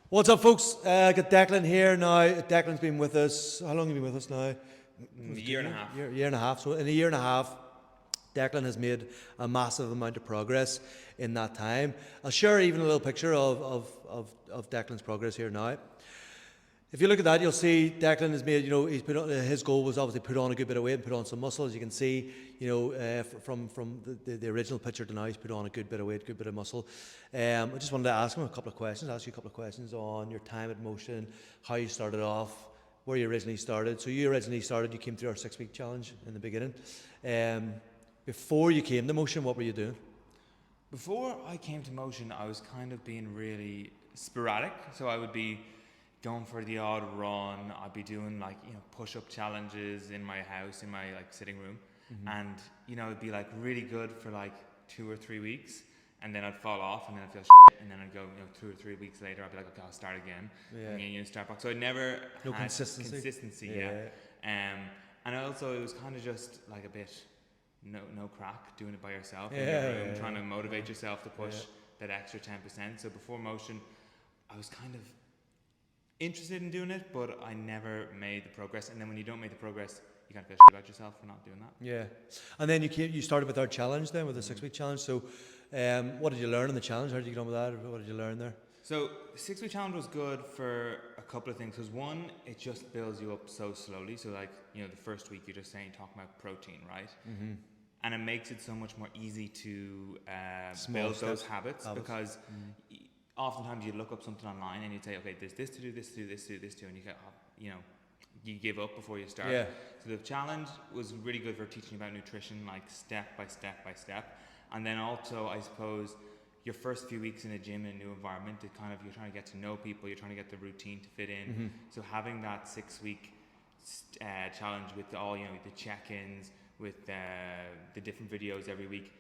What's up, folks? Got Declan here now. Declan's been with us. How long have you been with us now? A year and a half. Year and a half. So in a year and a half, Declan has made a massive amount of progress in that time. I'll share even a little picture of Declan's progress here now. If you look at that, you'll see Declan has made, he's put on, his goal was obviously put on a good bit of weight and put on some muscle. As you can see, from the original picture to now, he's put on a good bit of weight, good bit of muscle. I just wanted to ask you a couple of questions on your time at Motion, how you started off, where you originally started. So you came through our 6-week challenge in the beginning. Before you came to Motion, what were you doing? Before I came to Motion, I was kind of being really sporadic. So I would be going for the odd run. I'd be doing push-up challenges in my house, in my sitting room, and it'd be really good for 2 or 3 weeks, and then I'd fall off, and then I'd feel shit, and then I'd go 2 or 3 weeks later, I'd be like, okay, I'll start again, and start back. So I never had consistency. And also it was kind of just a bit no crack doing it by yourself in your room, trying to motivate yourself to push that extra 10%. So before Motion, I was kind of interested in doing it, but I never made the progress. And then when you don't make the progress, you kind of feel shit about yourself for not doing that. Yeah. And then you started with our challenge then, with the 6-week challenge. So what did you learn in the challenge? How did you get on with that? What did you learn there? So the 6-week challenge was good for a couple of things. Because one, it just builds you up so slowly. So the first week you're just talking about protein, right? Mm-hmm. And it makes it so much more easy to build those habits. Because oftentimes you look up something online and you say, okay, there's this to do, this to do, this to do, this to do, and you give up before you start. So the challenge was really good for teaching about nutrition, step by step by step. And then also, I suppose, your first few weeks in a gym in a new environment, you're trying to get to know people, you're trying to get the routine to fit in. Mm-hmm. So having that 6-week challenge with all the check-ins, with the different videos every week,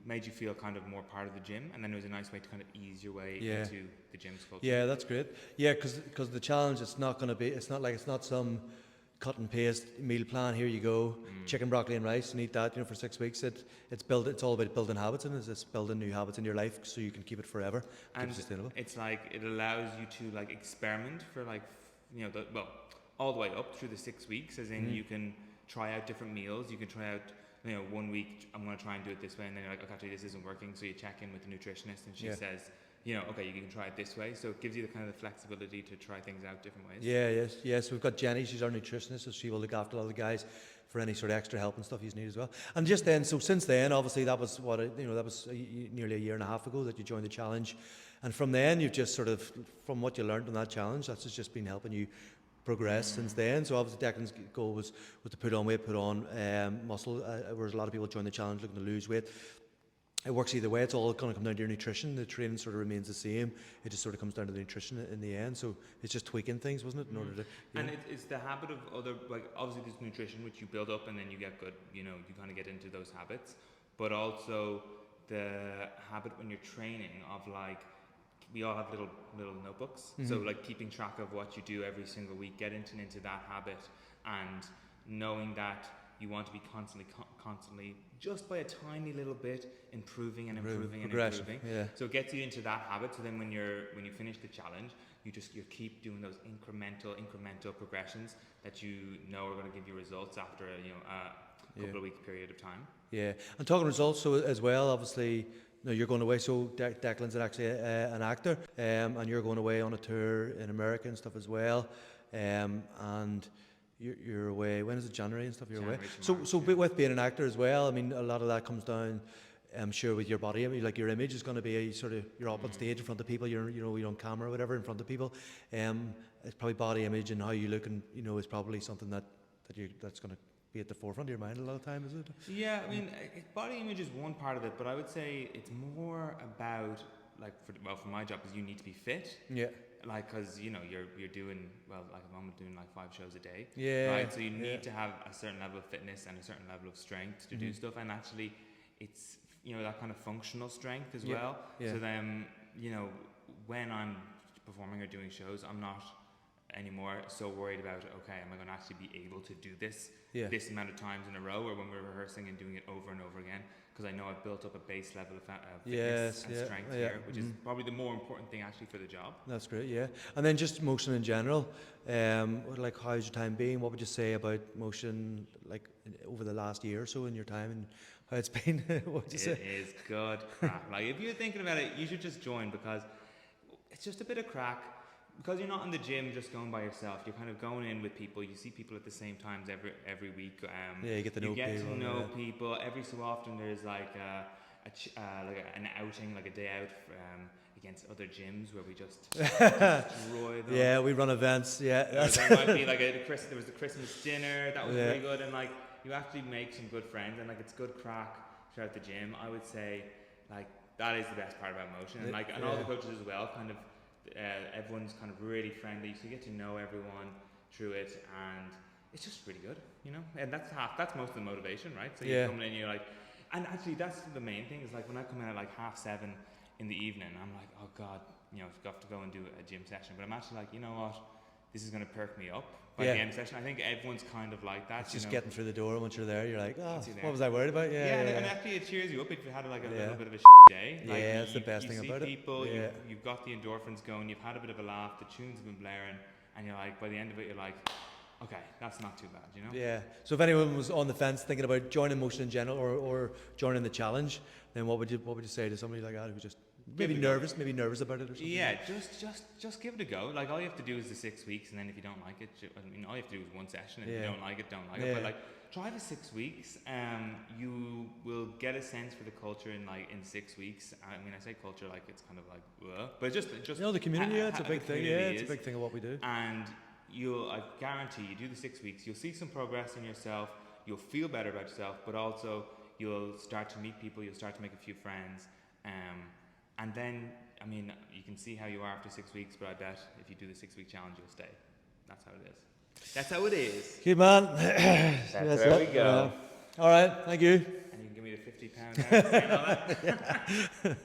made you feel kind of more part of the gym, and then it was a nice way to kind of ease your way into the gym's culture. Yeah, that's great. Yeah, because the challenge, it's not some cut and paste meal plan. Here you go, chicken, broccoli, and rice, and eat that. For 6 weeks. It's all about building habits, and it's building new habits in your life so you can keep it forever, keep it sustainable. It's it allows you to experiment for all the way up through the 6 weeks, as in you can try out different meals. You can try out. 1 week I'm going to try and do it this way, and then you're like, okay, actually this isn't working. So you check in with the nutritionist, and she says, okay, you can try it this way. So it gives you the kind of the flexibility to try things out different ways. Yes. We've got Jenny. She's our nutritionist, so she will look after all the guys for any sort of extra help and stuff you need as well. And just then, so since then, obviously that was nearly a year and a half ago that you joined the challenge, and from then you've just sort of, from what you learned on that challenge, that's just been helping you progress since then. So obviously Declan's goal was to put on weight, put on muscle, whereas a lot of people join the challenge looking to lose weight. It works either way. It's all going to come down to your nutrition. The training sort of remains the same. It just sort of comes down to the nutrition in the end. So it's just tweaking things, wasn't it, in order to... And it's the habit of other, obviously there's nutrition, which you build up and then you get good, you kind of get into those habits. But also the habit when you're training of we all have little notebooks. Mm-hmm. So keeping track of what you do every single week, getting into that habit, and knowing that you want to be constantly, just by a tiny little bit, improving. Yeah. So it gets you into that habit. So then when you finish the challenge, you keep doing those incremental progressions that are going to give you results after a couple of week period of time. Yeah, and talking results, so as well, obviously. No, you're going away. So Declan's actually an actor, and you're going away on a tour in America and stuff as well. And you're away. When is it? January and stuff. You're away. So with being an actor as well, I mean, a lot of that comes down, I'm sure, with your body. I mean, your image is going to be you're up on stage in front of people. You're on camera or whatever in front of people. It's probably body image and how you look, and is probably something that's going to be at the forefront of your mind a lot of time, is it? Yeah, I mean, body image is one part of it, but I would say it's more about for my job, is you need to be fit. Yeah. Because you're doing I'm doing 5 shows a day. Yeah. Right. So you need to have a certain level of fitness and a certain level of strength to do stuff, and actually, it's that kind of functional strength as well. Yeah. So then when I'm performing or doing shows, I'm not anymore so worried about, okay, am I going to actually be able to do this Yeah. this amount of times in a row, or when we're rehearsing and doing it over and over again, because I know I've built up a base level of fitness and strength here, which is probably the more important thing actually for the job. That's great, yeah. And then just motion in general. Like, how's your time been? What would you say about motion, like over the last year or so in your time, and how it's been? What would you say? It is good crack. Like, if you're thinking about it, you should just join, because it's just a bit of crack. Because you're not in the gym just going by yourself. You're kind of going in with people. You see people at the same times every week. You get to know people. People. Every so often there's like an outing, like a day out against other gyms where we just destroy them. Yeah, we run events. Yeah, there might be like there was the Christmas dinner that was really good, and like you actually make some good friends, and like it's good crack throughout the gym. I would say like that is the best part about motion, and like and all the coaches as well, kind of. Everyone's kind of really friendly, so you get to know everyone through it, and it's just really good, you know. And that's most of the motivation, right? So you're coming in, you're like, and actually that's the main thing is like when I come in at like 7:30 in the evening, I'm like, oh god, you know, I've got to go and do a gym session, but I'm actually like, you know what, this is going to perk me up by the end session. I think everyone's kind of like that. It's just getting through the door. Once you're there, you're like, oh, what was I worried about? And actually it cheers you up if you had like a little bit of a day. Like that's the best thing about people, it. You've got the endorphins going, you've had a bit of a laugh, the tunes have been blaring, and you're like, by the end of it, you're like, okay, that's not too bad, you know? Yeah. So if anyone was on the fence thinking about joining motion in general or joining the challenge, then what would you say to somebody like that who's just maybe nervous about it or something? Yeah, just give it a go. Like all you have to do is the 6 weeks, and then if you don't like it, I mean, all you have to do is one session, and if you don't like it, don't like it. But like, try the 6 weeks. You will get a sense for the culture in 6 weeks. I mean, I say culture like it's kind of like, but just you know, the community. It's a big thing. Yeah, it's a big thing of what we do. And I guarantee you do the 6 weeks, you'll see some progress in yourself. You'll feel better about yourself, but also you'll start to meet people. You'll start to make a few friends. And then, I mean, you can see how you are after 6 weeks, but I bet if you do the 6 week challenge, you'll stay. That's how it is. That's how it is. Good man. That's where we go. All right, thank you. And you can give me the £50 now and all that.